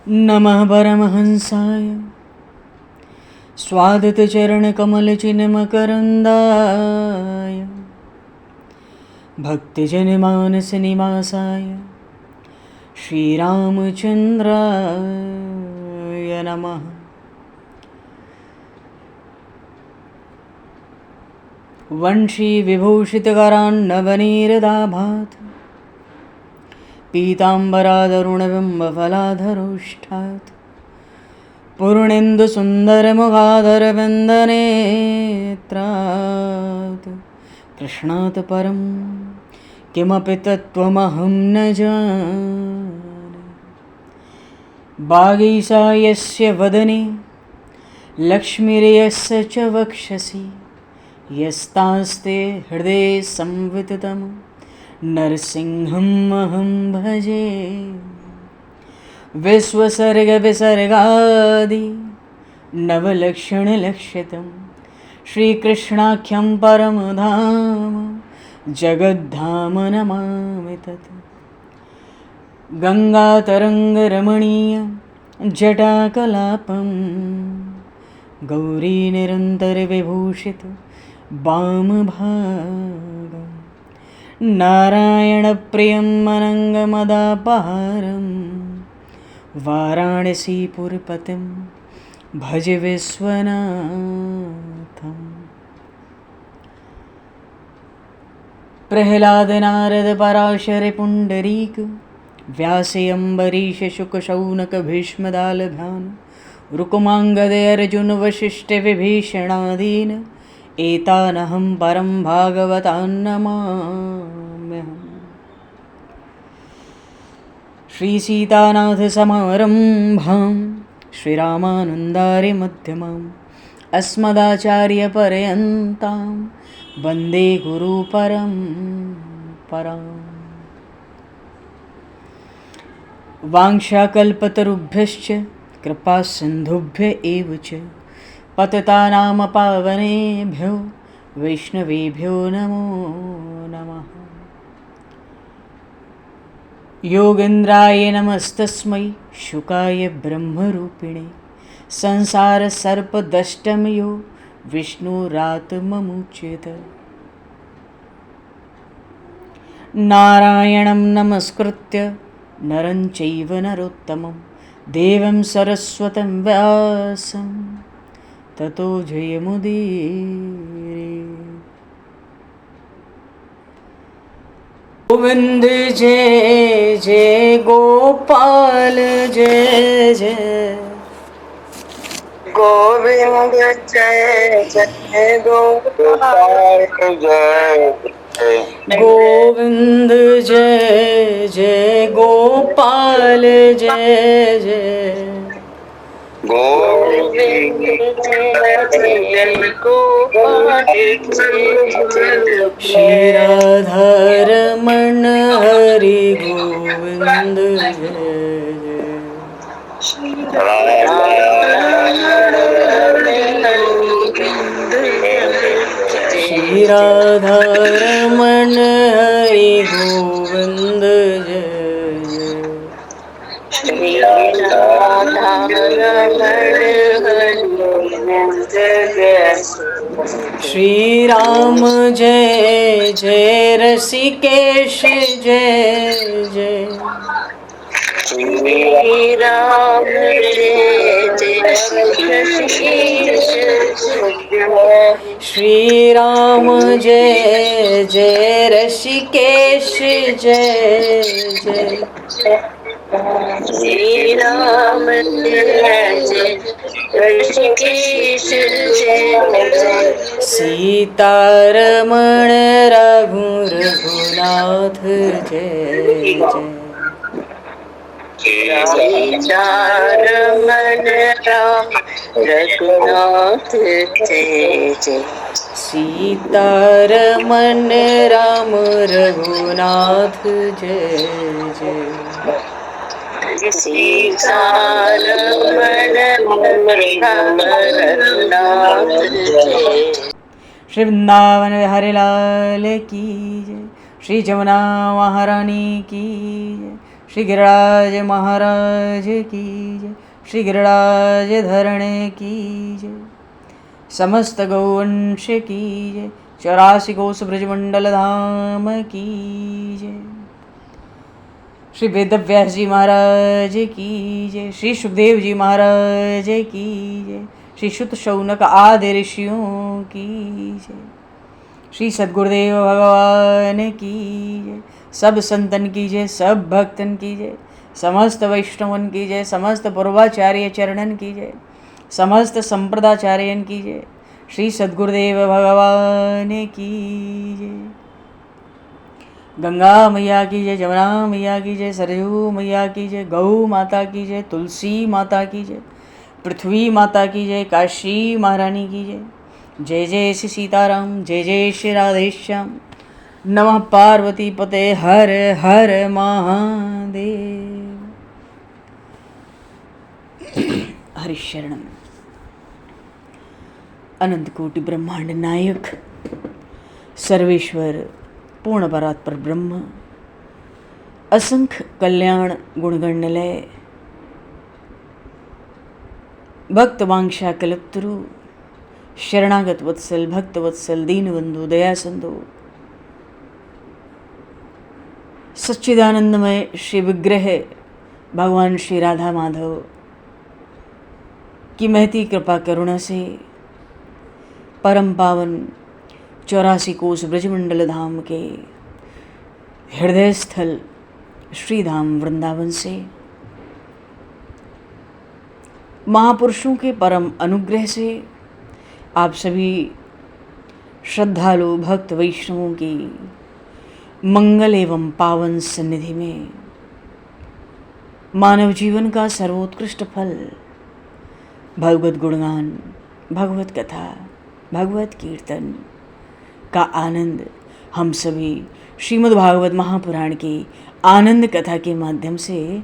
नमः परमहंसाय स्वादतचरणकमलचिन्मकरन्दाय भक्तिजनमानसनिवासाय श्रीरामचन्द्राय नमः। वंशीविभूषितकरान्नवनीरदाभात् पीताम्बरादरुणबिम्बफलाधरोष्ठात् पूर्णेन्दुसुन्दरमुखादरविन्दनेत्रात् कृष्णात् परं किमपि तत्त्वमहं न जाने। वागीशायस्य वदने लक्ष्मीर्यस्य च वक्षसि यस्तास्ते हृदये संविततं नरसिंहम् अहं भजे। विश्वसर्गविसर्गादि नवलक्षणलक्षितं श्रीकृष्णाख्यं परमधाम जगद्धाम नमामि तत्। गङ्गातरङ्गरमणीयं जटाकलापं गौरीनिरन्तरविभूषितं वामभागं नारायणप्रियं अनङ्गमदापहारं वाराणसीपुरपतिं भज विश्वनाथम्। प्रह्लादनारदपराशरपुण्डरीक व्यासयम्बरीशशुकशौनकभीष्मदालभान् रुकुमाङ्गदर्जुनवसिष्ठविभीषणादीन् एतानहं परं भागवतान् नमाम्यहम्। श्रीसीतानाथसमारम्भां श्रीरामानन्दार्यमध्यमाम् अस्मदाचार्यपर्यन्तां वन्दे गुरुपरम्पराम्। वाञ्छाकल्पतरुभ्यश्च कृपासिन्धुभ्य एव च पतितानां पावनेभ्यो वैष्णवेभ्यो नमो नमः। योगेन्द्राय नमस्तस्मै शुकाय ब्रह्मरूपिणे संसारसर्पदष्टमयो विष्णुरात्ममुच्यत। नारायणं नमस्कृत्य नरं चैव नरोत्तमं देवं सरस्वतं व्यासं ततो जयमुदीरये। गोविंद जय जय गोपाल जय जय गोविंद जय जय गोपाल जय जय गोविंद जय जय गोपाल जय जय गोविंद जय जय गोपाल जय श्री राधारमण हरि गोविंद जय जय। श्री राधारमण हरि गोविंद जय जय। श्री राधारमण हरि गोविंद जय। श्री राम जय जय ऋषिकेश जय जय। श्री राम जय जय ऋषिकेश जय। श्री राम जय जय ऋषिकेश जय जय। श्री राम जय जय ऋषिकेश जय जय। सीतारमण रघुनाथ जय जय। सीतारमण राम रघुनाथ जय जय। सीतारमण राम रघुनाथ जय जय। सीतारमण राम रघुनाथ जय। श्री वृंदावन बिहारी लाल की जय। श्री जमुना महारानी की जय। श्री गिरिराज महाराज की जय, श्री गिरिराज धरणे की जय, समस्त गौवंश की जय, 84 कोस ब्रजमंडल धाम की जय, श्री वेदव्यास जी महाराज की जय, श्री सुखदेव जी महाराज की जय, श्री शुत शौनक आदि ऋषियों की जय, श्री सद्गुरुदेव भगवान की जय, सब संतन की जय, सब भक्तन की जय, समस्त वैष्णवन की जय, समस्त पूर्वाचार्य चरणन की जय, समस्त संप्रदाचार्यन की जय, श्री सद्गुरुदेव भगवान की जय। गंगा मैया की जय, जमुना मैया की जय, सरयू मैया की जय, गौ माता की जय, तुलसी माता की जय, पृथ्वी माता की जय, काशी महारानी की जय। जय जय श्री सीताराम, जय जय श्री राधेश्याम। नमः पार्वती पते हर हर महादेव। हरिशरणम। अनंत कोटि ब्रह्मांड नायक सर्वेश्वर पूर्ण परात्पर ब्रह्म, असंख्य कल्याण गुणगणलय, भक्त वांछा कल्पतरु, शरणागत वत्सल, भक्त वत्सल, दीनबंधु, दया सिंधु, सच्चिदानंदमय श्री विग्रह भगवान श्री राधा माधव की महती कृपा करुणा से परम पावन 84 कोस ब्रजमंडल धाम के हृदय स्थल श्री धाम वृंदावन से महापुरुषों के परम अनुग्रह से आप सभी श्रद्धालु भक्त वैष्णवों की मंगल एवं पावन सन्निधि में मानव जीवन का सर्वोत्कृष्ट फल भगवत गुणगान, भगवत कथा, भगवत कीर्तन का आनंद हम सभी श्रीमद् भागवत महापुराण की आनंद कथा के माध्यम से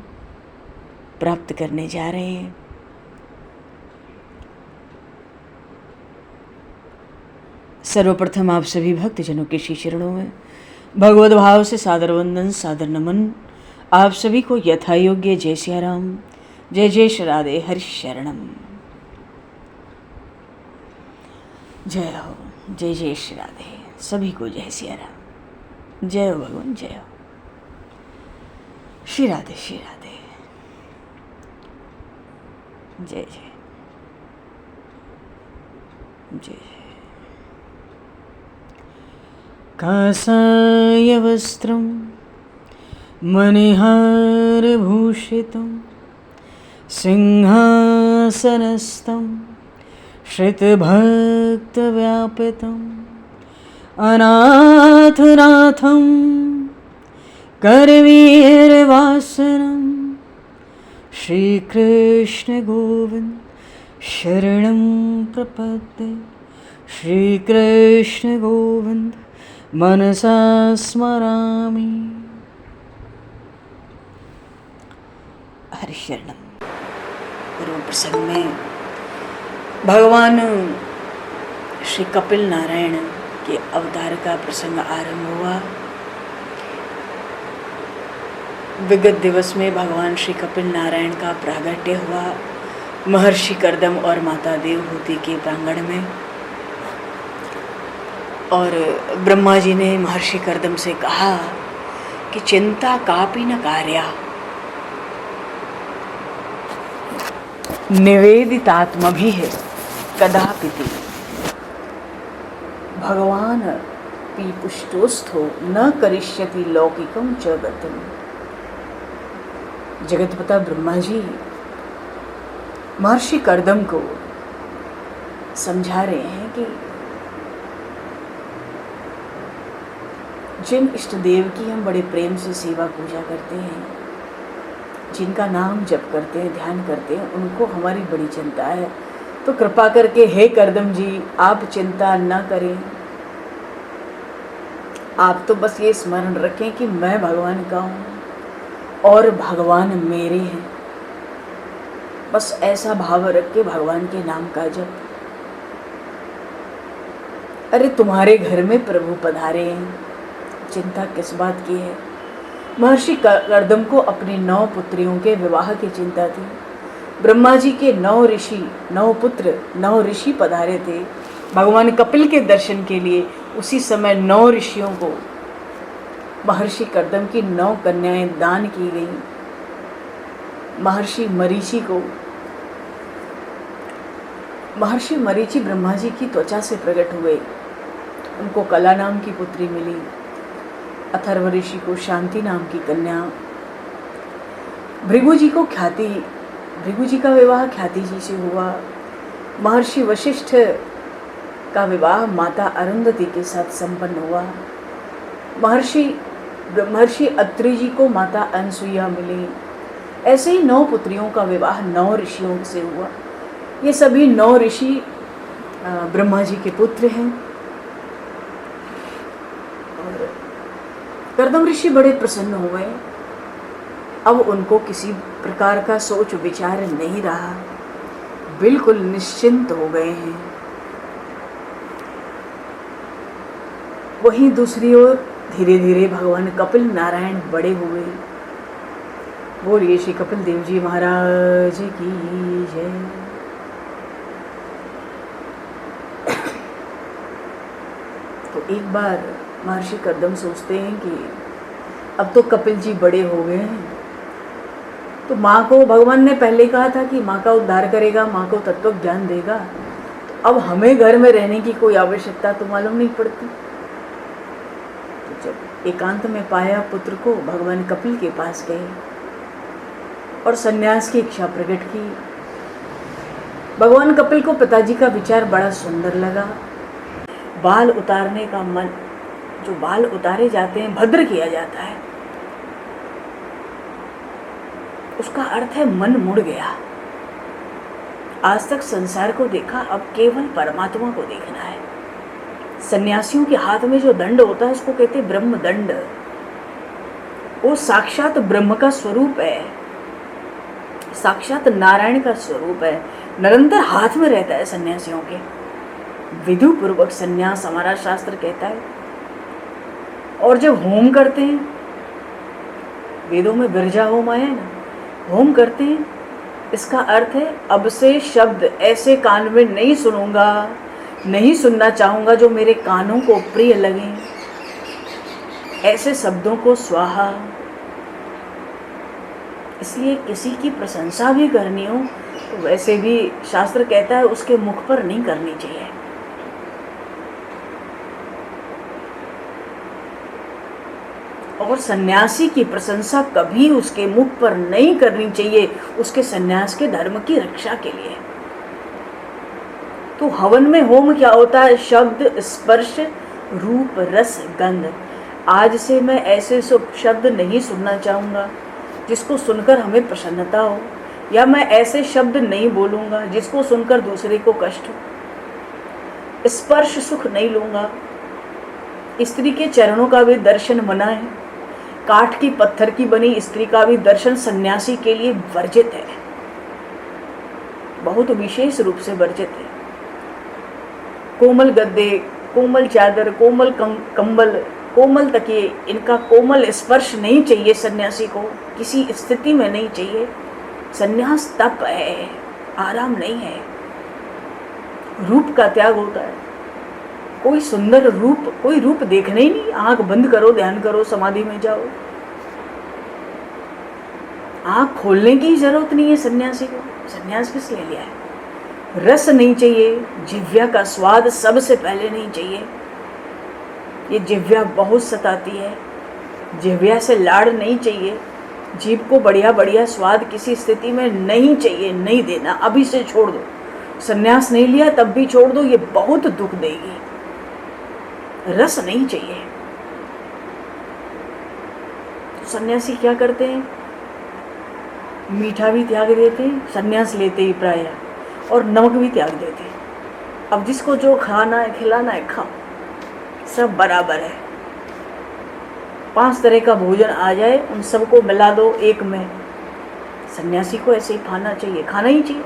प्राप्त करने जा रहे हैं। सर्वप्रथम आप सभी भक्तजनों के श्री चरणों में भगवत भाव से सादर वंदन, सादर नमन। आप सभी को यथा योग्य जय सिया राम, जय जय श्री राधे, हरि शरणम। जय हो, जय जय श्री राधे, सभी को जय सिया राम, जय हो भगवान, जय हो श्री राधे, श्री राधे, जय जय जय। कासाय वस्त्रं मणिहारभूषितं सिंहासनस्थं श्रितभक्तव्यापितम् अनाथनाथं करवीरवासनं श्रीकृष्ण गोविन्द शरणं प्रपद्ये। श्रीकृष्ण गोविन्द मनसा स्मरामि। हरिशरणम। पूर्व प्रसंग में भगवान श्री कपिल नारायण के अवतार का प्रसंग आरंभ हुआ। विगत दिवस में भगवान श्री कपिल नारायण का प्रागट्य हुआ महर्षि कर्दम और माता देवहूति के प्रांगण में, और ब्रह्मा जी ने महर्षि कर्दम से कहा कि चिंता कापि न कार्या निवेदितात्मभिः कदापि भगवान पीपुष्टोस्थो न करिष्यति लौकिकं च गतिम्। जगतपिता ब्रह्मा जी महर्षि कर्दम को समझा रहे हैं कि जिन इष्ट देव की हम बड़े प्रेम से सेवा पूजा करते हैं, जिनका नाम जप करते हैं, ध्यान करते हैं, उनको हमारी बड़ी चिंता है। तो कृपा करके हे कर्दम जी, आप चिंता न करें। आप तो बस ये स्मरण रखें कि मैं भगवान का हूँ और भगवान मेरे हैं। बस ऐसा भाव रख के भगवान के नाम का जप। अरे तुम्हारे घर में प्रभु पधारे हैं, चिंता किस बात की है। महर्षि कर्दम को अपनी 9 पुत्रियों के विवाह की चिंता थी। ब्रह्मा जी के 9 ऋषि, 9 पुत्र, 9 ऋषि पधारे थे भगवान कपिल के दर्शन के लिए। उसी समय 9 ऋषियों को महर्षि कर्दम की 9 कन्याएं दान की गईं। महर्षि मरीचि ब्रह्मा जी की त्वचा से प्रकट हुए। उनको कला नाम की पुत्री मिली। अथर्व ऋषि को शांति नाम की कन्या। भृगु जी का विवाह ख्याति जी से हुआ। महर्षि वशिष्ठ का विवाह माता अरुंधति के साथ संपन्न हुआ। महर्षि अत्रि जी को माता अनसुईया मिली। ऐसे ही 9 पुत्रियों का विवाह 9 ऋषियों से हुआ। ये सभी 9 ऋषि ब्रह्मा जी के पुत्र हैं। और कर्दम ऋषि बड़े प्रसन्न हुए। अब उनको किसी प्रकार का सोच विचार नहीं रहा, बिल्कुल निश्चिंत हो गए हैं। वहीं दूसरी ओर धीरे धीरे भगवान कपिल नारायण बड़े हुए। बोलिए श्री कपिल देव जी महाराज की जय। तो एक बार महर्षि कर्दम सोचते हैं कि अब तो कपिल जी बड़े हो गए हैं, तो माँ को भगवान ने पहले कहा था कि माँ का उद्धार करेगा, माँ को तत्व ज्ञान देगा, तो अब हमें घर में रहने की कोई आवश्यकता तो मालूम नहीं पड़ती। तो जब एकांत में पाया पुत्र को, भगवान कपिल के पास गए और सन्यास की इच्छा प्रकट की। भगवान कपिल को पिताजी का विचार बड़ा सुंदर लगा। बाल उतारने का मन, जो बाल उतारे जाते हैं, भद्र किया जाता है, उसका अर्थ है मन मुड़ गया। आज तक संसार को देखा, अब केवल परमात्मा को देखना है। सन्यासियों के हाथ में जो दंड होता है उसको कहते हैं ब्रह्म दंड। वो साक्षात ब्रह्म का स्वरूप है, साक्षात नारायण का स्वरूप है, निरंतर हाथ में रहता है सन्यासियों के। विधि पूर्वक सन्यास हमारा शास्त्र कहता है। और जब होम करते हैं, वेदों में बिरजा होम आया है ना, होम करते हैं, इसका अर्थ है अब से शब्द ऐसे कान में नहीं सुनूंगा, नहीं सुनना चाहूँगा जो मेरे कानों को प्रिय लगें। ऐसे शब्दों को स्वाहा। इसलिए किसी की प्रशंसा भी करनी हो तो वैसे भी शास्त्र कहता है उसके मुख पर नहीं करनी चाहिए। और सन्यासी की प्रशंसा कभी उसके मुख पर नहीं करनी चाहिए, उसके सन्यास के धर्म की रक्षा के लिए। तो हवन में होम क्या होता है? शब्द, स्पर्श, रूप, रस, गंध। आज से मैं ऐसे शब्द नहीं सुनना चाहूँगा जिसको सुनकर हमें प्रसन्नता हो, या मैं ऐसे शब्द नहीं बोलूँगा जिसको सुनकर दूसरे को कष्ट हो। स्पर्श सुख नहीं लूँगा। स्त्री के चरणों का भी दर्शन मना है। काठ की पत्थर की बनी स्त्री का भी दर्शन सन्यासी के लिए वर्जित है, बहुत विशेष रूप से वर्जित है। कोमल गद्दे, कोमल चादर, कोमल कंबल, कोमल तकिए, इनका कोमल स्पर्श नहीं चाहिए सन्यासी को, किसी स्थिति में नहीं चाहिए। सन्यास तप है, आराम नहीं है। रूप का त्याग होता है। कोई सुंदर रूप, कोई रूप देखना ही नहीं। आंख बंद करो, ध्यान करो, समाधि में जाओ। आंख खोलने की जरूरत नहीं है सन्यासी को। सन्यास किस लिए लिया है? रस नहीं चाहिए, जिह्वा का स्वाद सबसे पहले नहीं चाहिए। ये जिह्वा बहुत सताती है। जिह्वा से लाड़ नहीं चाहिए। जीभ को बढ़िया बढ़िया स्वाद किसी स्थिति में नहीं चाहिए, नहीं देना। अभी से छोड़ दो। सन्यास नहीं लिया तब भी छोड़ दो, ये बहुत दुख देगी। रस नहीं चाहिए। तो सन्यासी क्या करते हैं? मीठा भी त्याग देते हैं, सन्यास लेते ही प्राय, और नमक भी त्याग देते हैं। अब जिसको जो खाना है, खिलाना है, खाओ, सब बराबर है। 5 तरह का भोजन आ जाए, उन सबको मिला दो एक में। सन्यासी को ऐसे ही खाना चाहिए, खाना ही चाहिए।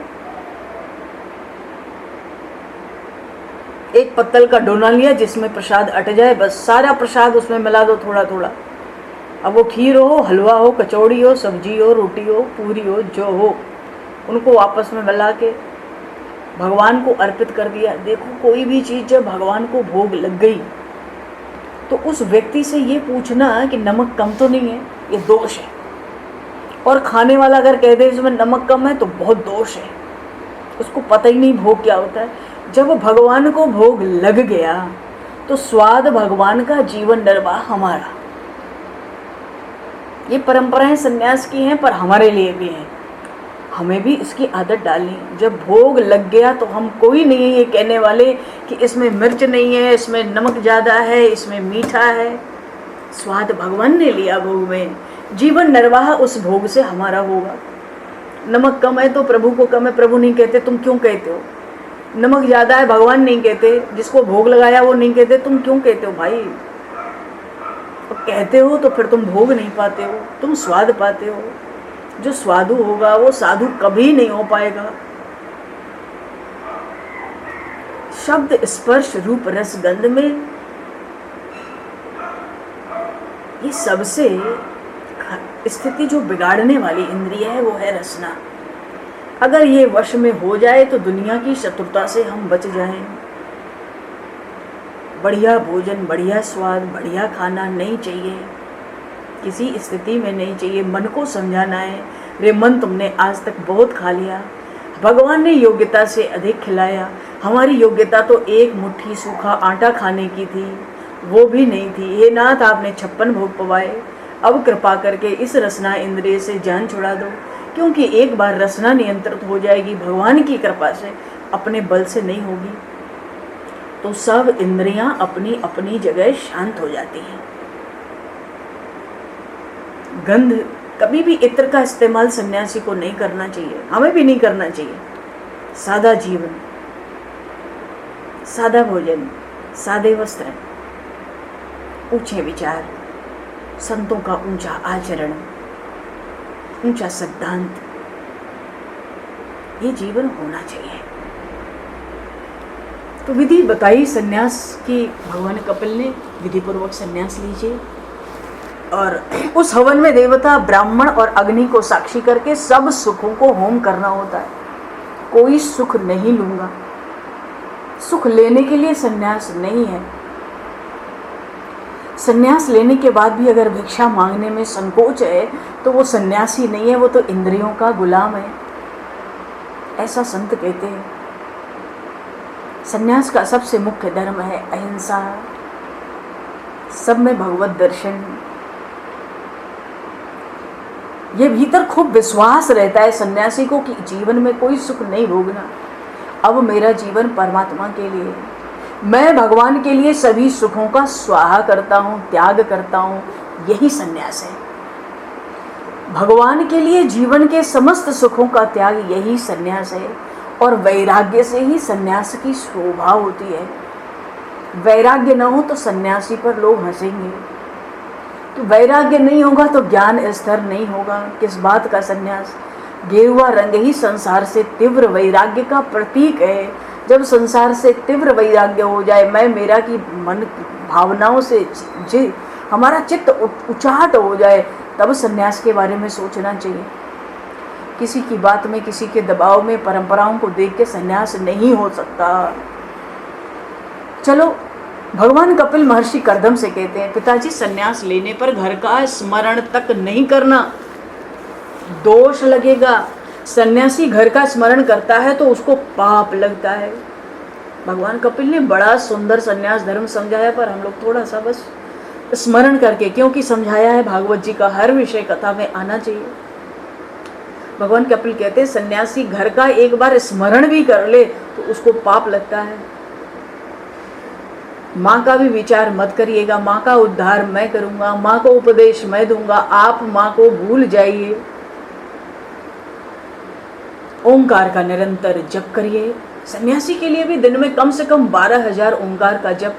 एक पत्तल का डोना लिया जिसमें प्रसाद अट जाए, बस सारा प्रसाद उसमें मिला दो थोड़ा थोड़ा। अब वो खीर हो, हलवा हो, कचौड़ी हो, सब्जी हो, रोटी हो, पूरी हो, जो हो, उनको आपस में मिला के भगवान को अर्पित कर दिया। देखो, कोई भी चीज़ जब भगवान को भोग लग गई तो उस व्यक्ति से ये पूछना कि नमक कम तो नहीं है, ये दोष है। और खाने वाला अगर कह दे इसमें नमक कम है तो बहुत दोष है, उसको पता ही नहीं भोग क्या होता है। जब भगवान को भोग लग गया तो स्वाद भगवान का, जीवन निर्वाह हमारा। ये परंपराएं सन्यास की हैं पर हमारे लिए भी हैं, हमें भी इसकी आदत डालनी। जब भोग लग गया तो हम कोई नहीं है ये कहने वाले कि इसमें मिर्च नहीं है, इसमें नमक ज़्यादा है, इसमें मीठा है। स्वाद भगवान ने लिया भोग में, जीवन निर्वाह उस भोग से हमारा होगा। नमक कम है तो प्रभु को कम है, प्रभु नहीं कहते, तुम क्यों कहते हो? नमक ज़्यादा है, भगवान नहीं कहते, जिसको भोग लगाया वो नहीं कहते, तुम क्यों कहते हो भाई? तो कहते हो तो फिर तुम भोग नहीं पाते हो, तुम स्वाद पाते हो। जो स्वादु होगा वो साधु कभी नहीं हो पाएगा। शब्द, स्पर्श, रूप, रस, गंध में ये सबसे स्थिति जो बिगाड़ने वाली इंद्रिय है वो है रसना। अगर ये वश में हो जाए तो दुनिया की शत्रुता से हम बच जाएं। बढ़िया भोजन, बढ़िया स्वाद, बढ़िया खाना नहीं चाहिए, किसी स्थिति में नहीं चाहिए। मन को समझाना है, रे मन तुमने आज तक बहुत खा लिया, भगवान ने योग्यता से अधिक खिलाया। हमारी योग्यता तो एक मुट्ठी सूखा आटा खाने की थी, वो भी नहीं थी। हे नाथ, आपने 56 भोग पवाए, अब कृपा करके इस रसना इंद्रिय से जान छुड़ा दो, क्योंकि एक बार रसना नियंत्रित हो जाएगी भगवान की कृपा से, अपने बल से नहीं होगी, तो सब इंद्रियां अपनी अपनी जगह शांत हो जाती हैं। गंध, कभी भी इत्र का इस्तेमाल सन्यासी को नहीं करना चाहिए, हमें भी नहीं करना चाहिए। सादा जीवन, सादा भोजन, सादे वस्त्र, ऊंचे विचार, संतों का ऊंचा आचरण, ऊंचा सिद्धांत, ये जीवन होना चाहिए। तो विधि बताई सन्यास की, भगवान कपिल ने विधि पूर्वक सन्यास लीजिए। और उस हवन में देवता, ब्राह्मण और अग्नि को साक्षी करके सब सुखों को होम करना होता है। कोई सुख नहीं लूंगा, सुख लेने के लिए सन्यास नहीं है। सन्यास लेने के बाद भी अगर भिक्षा मांगने में संकोच है तो वो सन्यासी नहीं है, वो तो इंद्रियों का गुलाम है, ऐसा संत कहते हैं। सन्यास का सबसे मुख्य धर्म है अहिंसा, सब में भगवत दर्शन। ये भीतर खूब विश्वास रहता है सन्यासी को कि जीवन में कोई सुख नहीं भोगना, अब मेरा जीवन परमात्मा के लिए, मैं भगवान के लिए सभी सुखों का स्वाहा करता हूँ, त्याग करता हूँ, यही सन्यास है। भगवान के लिए जीवन के समस्त सुखों का त्याग, यही सन्यास है। और वैराग्य से ही सन्यास की शोभा होती है। वैराग्य न हो तो सन्यासी पर लोग हंसेंगे, तो वैराग्य नहीं होगा तो ज्ञान स्तर नहीं होगा। किस बात का सन्यास? गेरुआ रंग ही संसार से तीव्र वैराग्य का प्रतीक है। जब संसार से तीव्र वैराग्य हो जाए, मैं मेरा की मन भावनाओं से हमारा चित्त उचाट हो जाए, तब सन्यास के बारे में सोचना चाहिए। किसी की बात में, किसी के दबाव में, परंपराओं को देख के सन्यास नहीं हो सकता। चलो, भगवान कपिल महर्षि कर्दम से कहते हैं, पिताजी सन्यास लेने पर घर का स्मरण तक नहीं करना, दोष लगेगा। सन्यासी घर का स्मरण करता है तो उसको पाप लगता है। भगवान कपिल ने बड़ा सुंदर सन्यास धर्म समझाया, पर हम लोग थोड़ा सा बस स्मरण करके, क्योंकि समझाया है भागवत जी का हर विषय कथा में आना चाहिए। भगवान कपिल कहते हैं सन्यासी घर का एक बार स्मरण भी कर ले तो उसको पाप लगता है। माँ का भी विचार मत करिएगा, माँ का उद्धार मैं करूँगा, माँ को उपदेश मैं दूंगा, आप माँ को भूल जाइए। ओंकार का निरंतर जप करिए। सन्यासी के लिए भी दिन में कम से कम 12,000 ओंकार का जप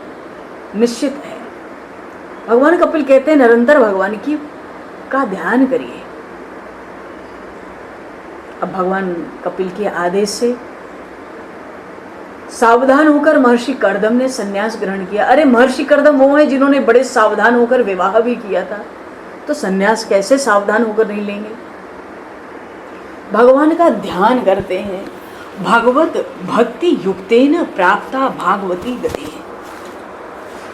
निश्चित है। भगवान कपिल कहते हैं निरंतर भगवान की का ध्यान करिए। अब भगवान कपिल के आदेश से सावधान होकर महर्षि कर्दम ने सन्यास ग्रहण किया। अरे महर्षि कर्दम वो हैं जिन्होंने बड़े सावधान होकर विवाह भी किया था। तो सन्यास कैसे सावधान होकर नहीं लेंगे। भगवान का ध्यान करते हैं, भगवत भक्ति युक्तेन प्राप्ता भागवती गति,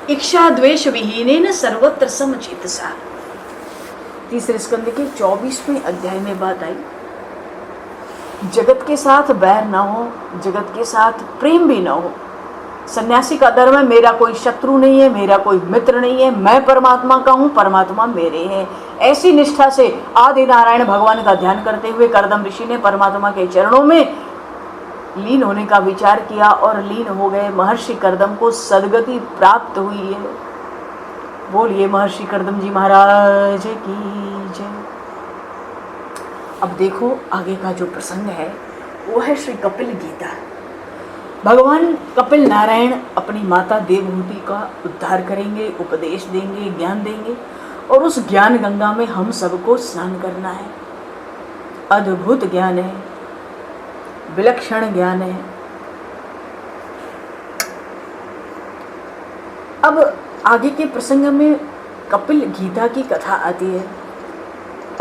इच्छा द्वेष विहीनेन सर्वत्र समचित्तसा। तीसरे स्कंद के 24वें अध्याय में बात आई, जगत के साथ बैर ना हो, जगत के साथ प्रेम भी ना हो। सन्यासी का धर्म है, मेरा कोई शत्रु नहीं है, मेरा कोई मित्र नहीं है, मैं परमात्मा का हूँ, परमात्मा मेरे हैं। ऐसी निष्ठा से आदि नारायण भगवान का ध्यान करते हुए कर्दम ऋषि ने परमात्मा के चरणों में लीन होने का विचार किया और लीन हो गए। महर्षि कर्दम को सदगति प्राप्त हुई है। बोलिए महर्षि कर्दम जी महाराज की जय। अब देखो आगे का जो प्रसंग है वो है श्री कपिल गीता। भगवान कपिल नारायण अपनी माता देवहूति का उद्धार करेंगे, उपदेश देंगे, ज्ञान देंगे और उस ज्ञान गंगा में हम सबको स्नान करना है। अद्भुत ज्ञान है, विलक्षण ज्ञान है। अब आगे के प्रसंग में कपिल गीता की कथा आती है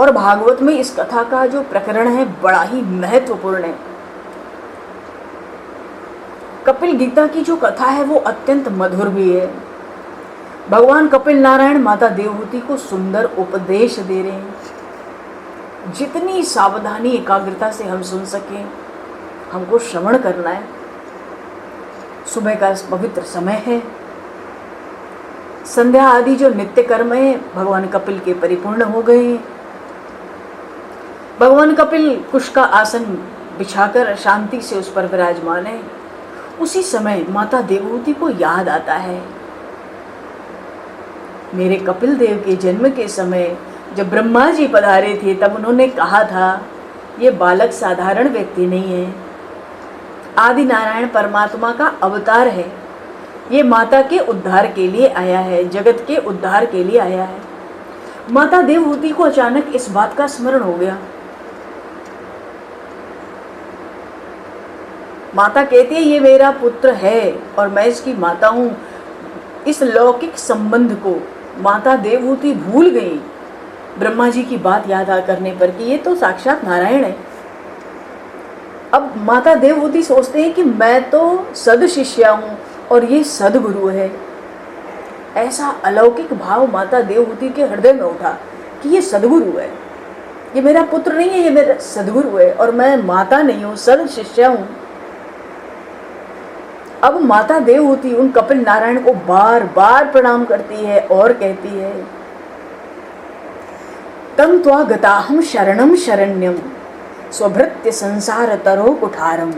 और भागवत में इस कथा का जो प्रकरण है बड़ा ही महत्वपूर्ण है। कपिल गीता की जो कथा है वो अत्यंत मधुर भी है। भगवान कपिल नारायण माता देवहूति को सुंदर उपदेश दे रहे हैं। जितनी सावधानी एकाग्रता से हम सुन सकें हमको श्रवण करना है। सुबह का पवित्र समय है, संध्या आदि जो नित्य कर्म है भगवान कपिल के परिपूर्ण हो गए हैं। भगवान कपिल कुश का आसन बिछाकर शांति से उस पर विराजमान है। उसी समय माता देवहूति को याद आता है, मेरे कपिल देव के जन्म के समय जब ब्रह्मा जी पधारे थे तब उन्होंने कहा था ये बालक साधारण व्यक्ति नहीं है, आदि नारायण परमात्मा का अवतार है, ये माता के उद्धार के लिए आया है, जगत के उद्धार के लिए आया है। माता देवहूति को अचानक इस बात का स्मरण हो गया। माता कहती है ये मेरा पुत्र है और मैं इसकी माता हूँ। इस लौकिक संबंध को माता देवहूति भूल गई ब्रह्मा जी की बात याद करने पर कि ये तो साक्षात नारायण है। अब माता देवहूति सोचते हैं कि मैं तो सद शिष्या हूँ और ये सदगुरु है। ऐसा अलौकिक भाव माता देवहूति के हृदय में उठा कि ये सदगुरु है, ये मेरा पुत्र नहीं है, ये मेरा सदगुरु है और मैं माता नहीं हूँ, सद शिष्या हूँ। अब माता देवहूति उन कपिल नारायण को बार बार प्रणाम करती है और कहती है, तम त्वा गताहम शरणम शरण्यम स्वभृत्य संसार तरो कुठारम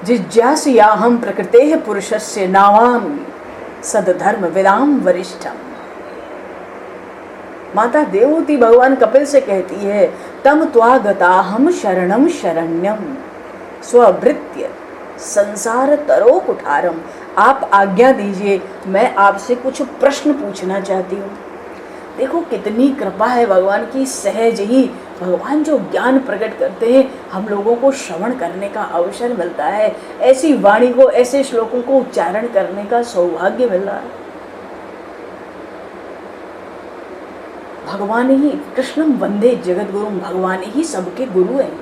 जिज्ञासयाहम प्रकृतेः पुरुषस्य नावामि सदधर्म विदाम वरिष्ठम। माता देवहूति भगवान कपिल से कहती है, तम त्वा गताहम शरणम शरण्यम स्वभृत्य संसार तरो कुठारम। आप आज्ञा दीजिए, मैं आपसे कुछ प्रश्न पूछना चाहती हूँ। देखो कितनी कृपा है भगवान की, सहज ही भगवान जो ज्ञान प्रकट करते हैं हम लोगों को श्रवण करने का अवसर मिलता है। ऐसी वाणी को, ऐसे श्लोकों को उच्चारण करने का सौभाग्य मिल रहा है। भगवान ही कृष्णम वंदे जगत गुरु, भगवान ही सबके गुरु हैं।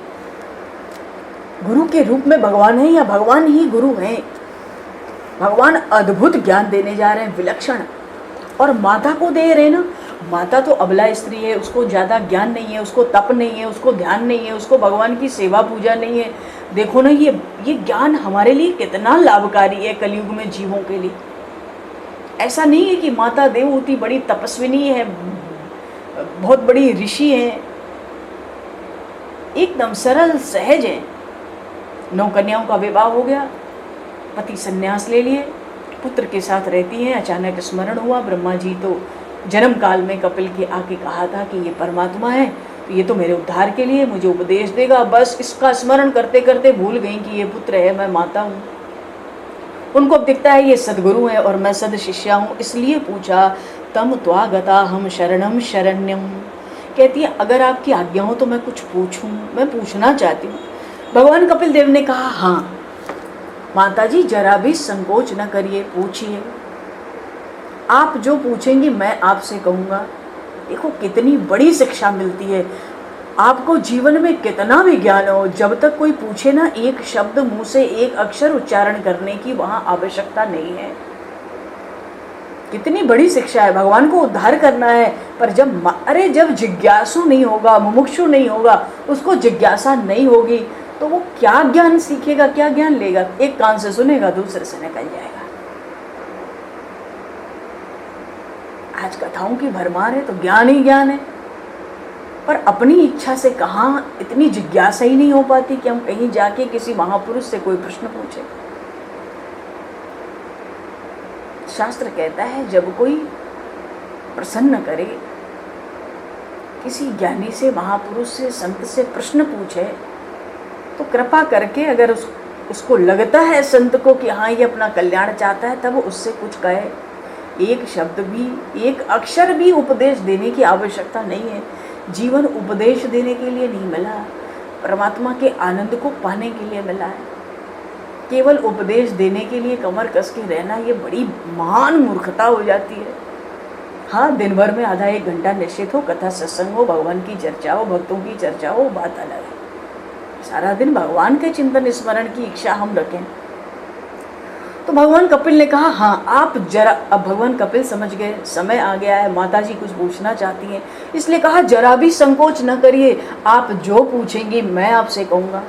गुरु के रूप में भगवान है या भगवान ही गुरु हैं। भगवान अद्भुत ज्ञान देने जा रहे हैं, विलक्षण, और माता को दे रहे ना। माता तो अबला स्त्री है, उसको ज़्यादा ज्ञान नहीं है, उसको तप नहीं है, उसको ध्यान नहीं है, उसको भगवान की सेवा पूजा नहीं है। देखो ना ये ज्ञान हमारे लिए कितना लाभकारी है कलयुग में जीवों के लिए। ऐसा नहीं है कि माता देवहूति बड़ी तपस्विनी है, बहुत बड़ी ऋषि है, एकदम सरल सहज है। 9 कन्याओं का विवाह हो गया, पति संन्यास ले लिए, पुत्र के साथ रहती हैं। अचानक स्मरण हुआ, ब्रह्मा जी तो जन्म काल में कपिल के आके कहा था कि ये परमात्मा है, तो ये तो मेरे उद्धार के लिए मुझे उपदेश देगा। बस इसका स्मरण करते करते भूल गई कि ये पुत्र है, मैं माता हूँ। उनको अब दिखता है ये सदगुरु है और मैं सद शिष्या हूँ, इसलिए पूछा, तम त्वा गता हम शरणम शरण्यम। कहती है अगर आपकी आज्ञा हो तो मैं कुछ पूछूं, मैं पूछना चाहती हूँ। भगवान कपिल देव ने कहा, हाँ माता जी जरा भी संकोच न करिए, पूछिए। आप जो पूछेंगी मैं आपसे कहूँगा। देखो कितनी बड़ी शिक्षा मिलती है। आपको जीवन में कितना भी ज्ञान हो, जब तक कोई पूछे ना, एक शब्द मुंह से, एक अक्षर उच्चारण करने की वहां आवश्यकता नहीं है। कितनी बड़ी शिक्षा है। भगवान को उद्धार करना है, पर जब जिज्ञासु नहीं होगा, मुमुक्षु नहीं होगा, उसको जिज्ञासा नहीं होगी, तो वो क्या ज्ञान सीखेगा, क्या ज्ञान लेगा? एक कान से सुनेगा, दूसरे से निकल जाएगा। आज कथाओं की भरमार है तो ज्ञान ही ज्ञान है, पर अपनी इच्छा से कहाँ इतनी जिज्ञासा ही नहीं हो पाती कि हम कहीं जाके किसी महापुरुष से कोई प्रश्न पूछे। शास्त्र कहता है जब कोई प्रसन्न करे, किसी ज्ञानी से, महापुरुष से, संत से प्रश्न पूछे, तो कृपा करके अगर उसको लगता है संत को कि हाँ ये अपना कल्याण चाहता है, तब उससे कुछ कहे। एक शब्द भी, एक अक्षर भी उपदेश देने की आवश्यकता नहीं है। जीवन उपदेश देने के लिए नहीं मिला, परमात्मा के आनंद को पाने के लिए मिला है। केवल उपदेश देने के लिए कमर कस के रहना, ये बड़ी महान मूर्खता हो जाती है। हाँ, दिन भर में आधा एक घंटा निश्चित हो, कथा सत्संग हो, भगवान की चर्चा हो, भक्तों की चर्चा हो, बात अलग है। सारा दिन भगवान के चिंतन स्मरण की इच्छा हम रखें। तो भगवान कपिल ने कहा हाँ आप जरा, अब भगवान कपिल समझ गए समय आ गया है, माता जी कुछ पूछना चाहती हैं, इसलिए कहा जरा भी संकोच न करिए, आप जो पूछेंगी मैं आपसे कहूँगा।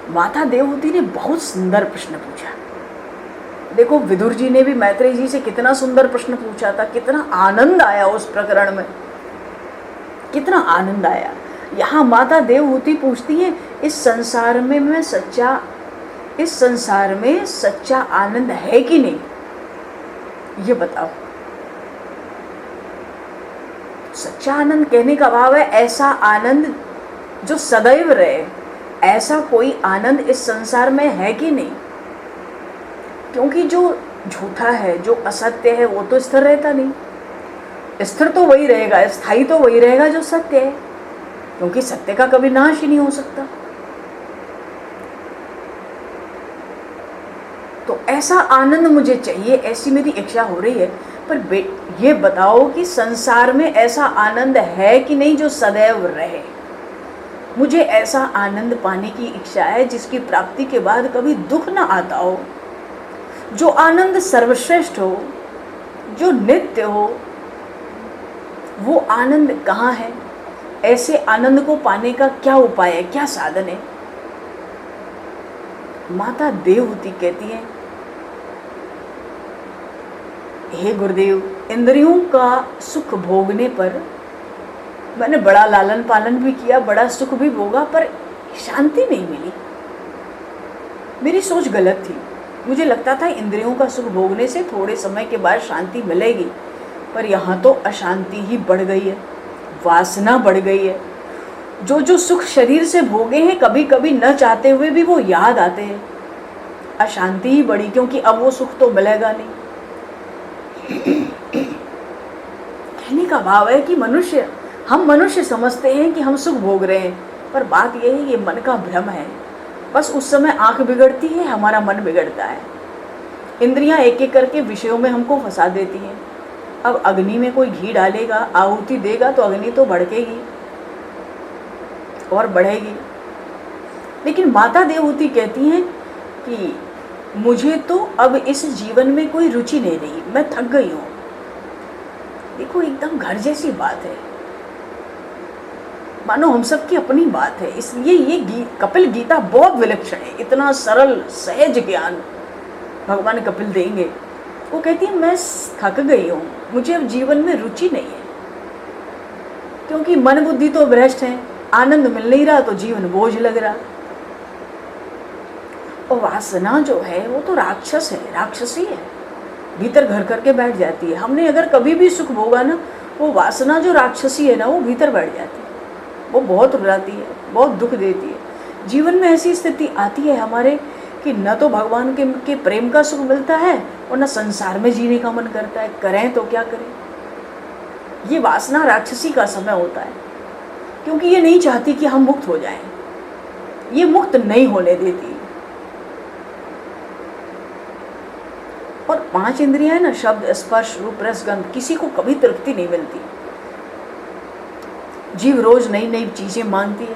माता देवहूति ने बहुत सुंदर प्रश्न पूछा। देखो विदुर जी ने भी मैत्रेय जी से कितना सुंदर प्रश्न पूछा था, कितना आनंद आया उस प्रकरण में, कितना आनंद आया। यहाँ माता देवहूति पूछती है इस संसार में सच्चा आनंद है कि नहीं, ये बताओ। सच्चा आनंद कहने का भाव है ऐसा आनंद जो सदैव रहे। ऐसा कोई आनंद इस संसार में है कि नहीं? क्योंकि जो झूठा है, जो असत्य है, वो तो स्थिर रहता नहीं। स्थिर तो वही रहेगा, स्थायी तो वही रहेगा जो सत्य है, क्योंकि सत्य का कभी नाश ही नहीं हो सकता। तो ऐसा आनंद मुझे चाहिए, ऐसी मेरी इच्छा हो रही है। पर ये बताओ कि संसार में ऐसा आनंद है कि नहीं जो सदैव रहे? मुझे ऐसा आनंद पाने की इच्छा है जिसकी प्राप्ति के बाद कभी दुख ना आता हो, जो आनंद सर्वश्रेष्ठ हो, जो नित्य हो। वो आनंद कहाँ है? ऐसे आनंद को पाने का क्या उपाय है, क्या साधन है? माता देवहूति कहती है हे गुरुदेव, इंद्रियों का सुख भोगने पर मैंने बड़ा लालन पालन भी किया, बड़ा सुख भी भोगा, पर शांति नहीं मिली। मेरी सोच गलत थी। मुझे लगता था इंद्रियों का सुख भोगने से थोड़े समय के बाद शांति मिलेगी, पर यहाँ तो अशांति ही बढ़ गई है, वासना बढ़ गई है। जो सुख शरीर से भोगे हैं, कभी कभी न चाहते हुए भी वो याद आते हैं। अशांति ही बढ़ी, क्योंकि अब वो सुख तो मिलेगा नहीं। कहने का भाव है कि हम मनुष्य समझते हैं कि हम सुख भोग रहे हैं, पर बात यह है ये मन का भ्रम है। बस उस समय आंख बिगड़ती है, हमारा मन बिगड़ता है। इंद्रियां एक एक करके विषयों में हमको फंसा देती हैं। अब अग्नि में कोई घी डालेगा, आहुति देगा, तो अग्नि तो भड़केगी और बढ़ेगी। लेकिन माता देवहूति कहती हैं कि मुझे तो अब इस जीवन में कोई रुचि नहीं रही, मैं थक गई हूँ। देखो एकदम घर जैसी बात है, मानो हम सब की अपनी बात है। इसलिए ये कपिल गीता बहुत विलक्षण है। इतना सरल सहज ज्ञान भगवान कपिल देंगे। वो कहती है मैं थक गई हूँ, मुझे अब जीवन में रुचि नहीं है, क्योंकि मन बुद्धि तो भ्रष्ट है, आनंद मिल नहीं रहा तो जीवन बोझ लग रहा। और वासना जो है वो तो राक्षस है, राक्षसी है, भीतर घर करके बैठ जाती है। हमने अगर कभी भी सुख भोगा ना, वो वासना जो राक्षसी है ना, वो भीतर बैठ जाती है, वो बहुत रुलाती है, बहुत दुख देती है। जीवन में ऐसी स्थिति आती है हमारे कि न तो भगवान के प्रेम का सुख मिलता है और न संसार में जीने का मन करता है। करें तो क्या करें? ये वासना राक्षसी का समय होता है, क्योंकि ये नहीं चाहती कि हम मुक्त हो जाएं, ये मुक्त नहीं होने देती। और 5 इंद्रियां है ना, शब्द स्पर्श रूप रस गंध, किसी को कभी तृप्ति नहीं मिलती। जीव रोज नई नई चीजें मांगती है।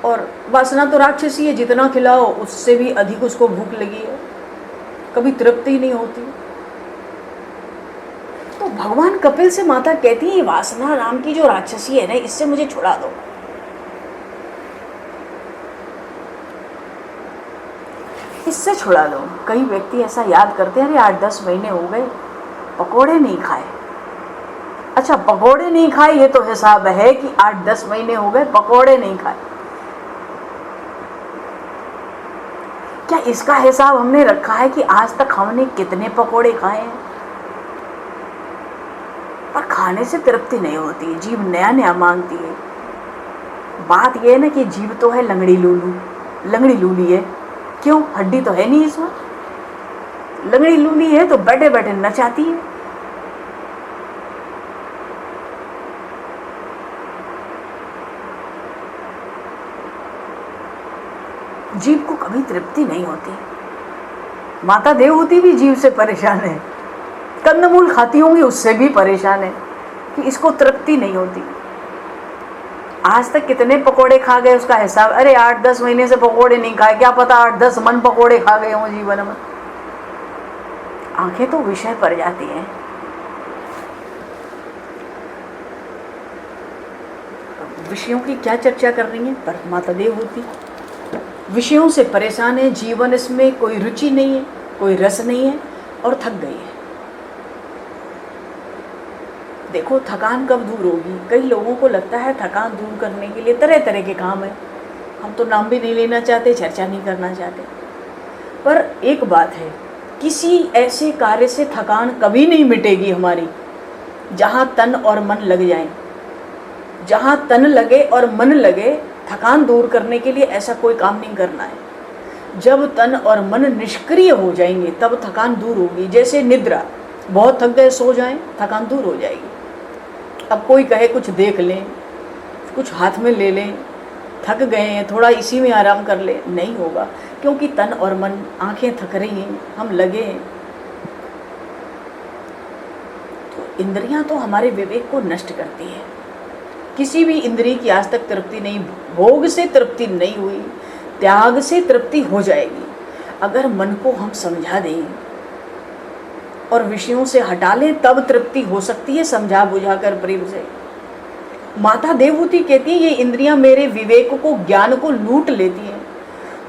और वासना तो राक्षसी है, जितना खिलाओ उससे भी अधिक उसको भूख लगी है, कभी तृप्ति ही नहीं होती। तो भगवान कपिल से माता कहती है, वासना नाम की जो राक्षसी है ना, इससे मुझे छुड़ा दो। इससे छुड़ा दो। कई व्यक्ति ऐसा याद करते हैं, अरे 8-10 महीने हो गए पकोड़े नहीं खाए। अच्छा, पकोड़े नहीं खाए ये तो हिसाब है कि 8-10 महीने हो गए पकोड़े नहीं खाए। क्या इसका हिसाब हमने रखा है कि आज तक हमने कितने पकोड़े खाए हैं? पर खाने से तृप्ति नहीं होती, जीव नया नया मांगती है। बात यह है ना कि जीव तो है लंगड़ी लूली है। क्यों? हड्डी तो है नहीं इसमें। लंगड़ी लूली है तो बैठे बैठे नचाती है। जीव को कभी तृप्ति नहीं होती। माता देवहूति भी जीव से परेशान है, कंदमूल खाती होंगी उससे भी परेशान है कि इसको तृप्ति नहीं होती। आज तक कितने पकोड़े खा गए उसका हिसाब, अरे 8-10 महीने से पकोड़े नहीं खाए, क्या पता 8-10 मन पकोड़े खा गए हों जीवन में। आंखें तो विषय पर जाती हैं। विषयों की क्या चर्चा कर रही है? पर माता देवहूति विषयों से परेशान है, जीवन इसमें कोई रुचि नहीं है, कोई रस नहीं है और थक गई है। देखो थकान कब दूर होगी? कई लोगों को लगता है थकान दूर करने के लिए तरह तरह के काम है, हम तो नाम भी नहीं लेना चाहते, चर्चा नहीं करना चाहते। पर एक बात है, किसी ऐसे कार्य से थकान कभी नहीं मिटेगी हमारी जहाँ तन और मन लग जाए। जहाँ तन लगे और मन लगे, थकान दूर करने के लिए ऐसा कोई काम नहीं करना है। जब तन और मन निष्क्रिय हो जाएंगे तब थकान दूर होगी। जैसे निद्रा, बहुत थक गए सो जाएं, थकान दूर हो जाएगी। अब कोई कहे कुछ देख लें, कुछ हाथ में ले लें, थक गए हैं थोड़ा इसी में आराम कर ले, नहीं होगा, क्योंकि तन और मन, आंखें थक रही हैं, हम लगे हैं। तो इंद्रियां तो हमारे विवेक को नष्ट करती है। किसी भी इंद्रिय की आज तक तृप्ति नहीं, भोग से तृप्ति नहीं हुई, त्याग से तृप्ति हो जाएगी। अगर मन को हम समझा दें और विषयों से हटा लें तब तृप्ति हो सकती है, समझा बुझाकर प्रेम से। माता देवहूति कहती है, ये इंद्रियां मेरे विवेक को, ज्ञान को लूट लेती हैं,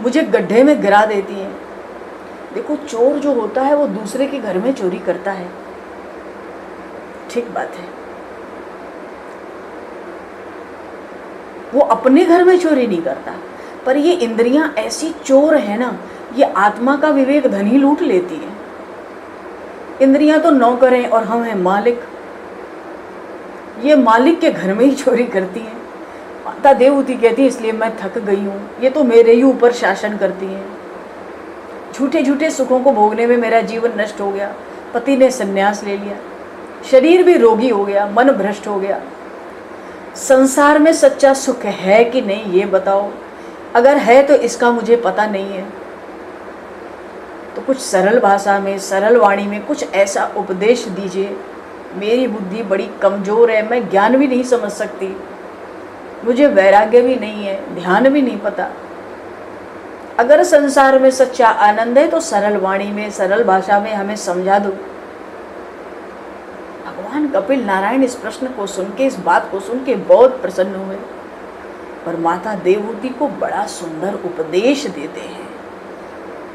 मुझे गड्ढे में गिरा देती हैं। देखो चोर जो होता है वो दूसरे के घर में चोरी करता है, ठीक बात है, वो अपने घर में चोरी नहीं करता। पर ये इंद्रियां ऐसी चोर है ना, ये आत्मा का विवेक धन ही लूट लेती है। इंद्रियां तो नौकर हैं और हम हैं मालिक, ये मालिक के घर में ही चोरी करती हैं। माता देवहूति कहती है, इसलिए मैं थक गई हूँ, ये तो मेरे ही ऊपर शासन करती हैं। झूठे झूठे सुखों को भोगने में मेरा जीवन नष्ट हो गया। पति ने संन्यास ले लिया, शरीर भी रोगी हो गया, मन भ्रष्ट हो गया। संसार में सच्चा सुख है कि नहीं ये बताओ। अगर है तो इसका मुझे पता नहीं है, तो कुछ सरल भाषा में, सरल वाणी में कुछ ऐसा उपदेश दीजिए। मेरी बुद्धि बड़ी कमज़ोर है, मैं ज्ञान भी नहीं समझ सकती, मुझे वैराग्य भी नहीं है, ध्यान भी नहीं पता। अगर संसार में सच्चा आनंद है तो सरल वाणी में, सरल भाषा में हमें समझा दो। भगवान कपिल नारायण इस प्रश्न को सुन के, इस बात को सुन के बहुत प्रसन्न हुए और माता देवहूति को बड़ा सुंदर उपदेश देते हैं।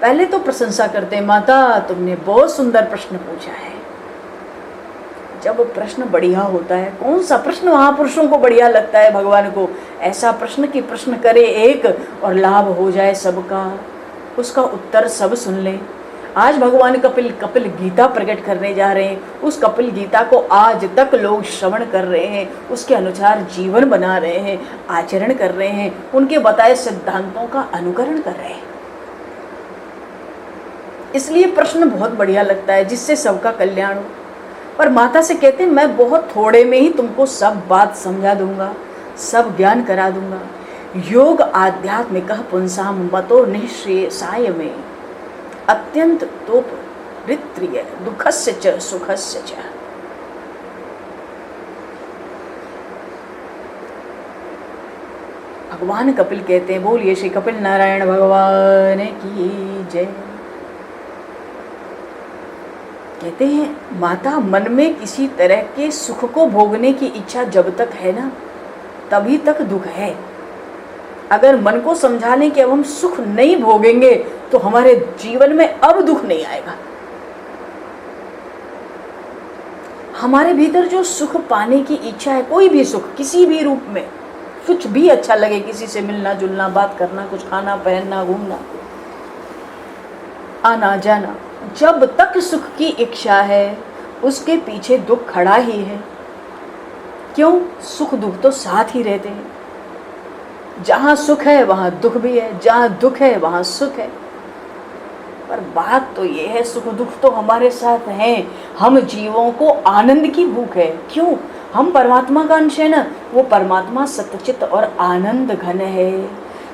पहले तो प्रशंसा करते हैं, माता तुमने बहुत सुंदर प्रश्न पूछा है। जब प्रश्न बढ़िया होता है, कौन सा प्रश्न महापुरुषों को बढ़िया लगता है भगवान को? ऐसा प्रश्न कि प्रश्न करे एक और लाभ हो जाए सबका, उसका उत्तर सब सुन लें। आज भगवान कपिल गीता प्रकट करने जा रहे हैं। उस कपिल गीता को आज तक लोग श्रवण कर रहे हैं, उसके अनुसार जीवन बना रहे हैं, आचरण कर रहे हैं, उनके बताए सिद्धांतों का अनुकरण कर रहे हैं। इसलिए प्रश्न बहुत बढ़िया लगता है, जिससे सबका कल्याण हो। पर माता से कहते हैं, मैं बहुत थोड़े में ही तुमको सब बात समझा दूंगा, सब ज्ञान करा दूंगा। योग आध्यात्मिक पुंसाम मतो निःश्रेयसाय में। अत्यंत तोप रित्रिय दुखस्य च सुखस्य च। भगवान कपिल कहते हैं, बोलिए श्री कपिल नारायण भगवान की जय। कहते हैं माता, मन में किसी तरह के सुख को भोगने की इच्छा जब तक है ना, तभी तक दुख है। अगर मन को समझा लें कि अब हम सुख नहीं भोगेंगे तो हमारे जीवन में अब दुख नहीं आएगा। हमारे भीतर जो सुख पाने की इच्छा है, कोई भी सुख किसी भी रूप में, कुछ भी अच्छा लगे, किसी से मिलना जुलना, बात करना, कुछ खाना पहनना, घूमना, आना जाना, जब तक सुख की इच्छा है उसके पीछे दुख खड़ा ही है। क्यों? सुख दुख तो साथ ही रहते हैं। जहाँ सुख है वहाँ दुख भी है, जहाँ दुख है वहाँ सुख है। पर बात तो ये है, सुख दुख तो हमारे साथ हैं, हम जीवों को आनंद की भूख है। क्यों? हम परमात्मा का अंश है ना, वो परमात्मा सत्यचित और आनंद घन है।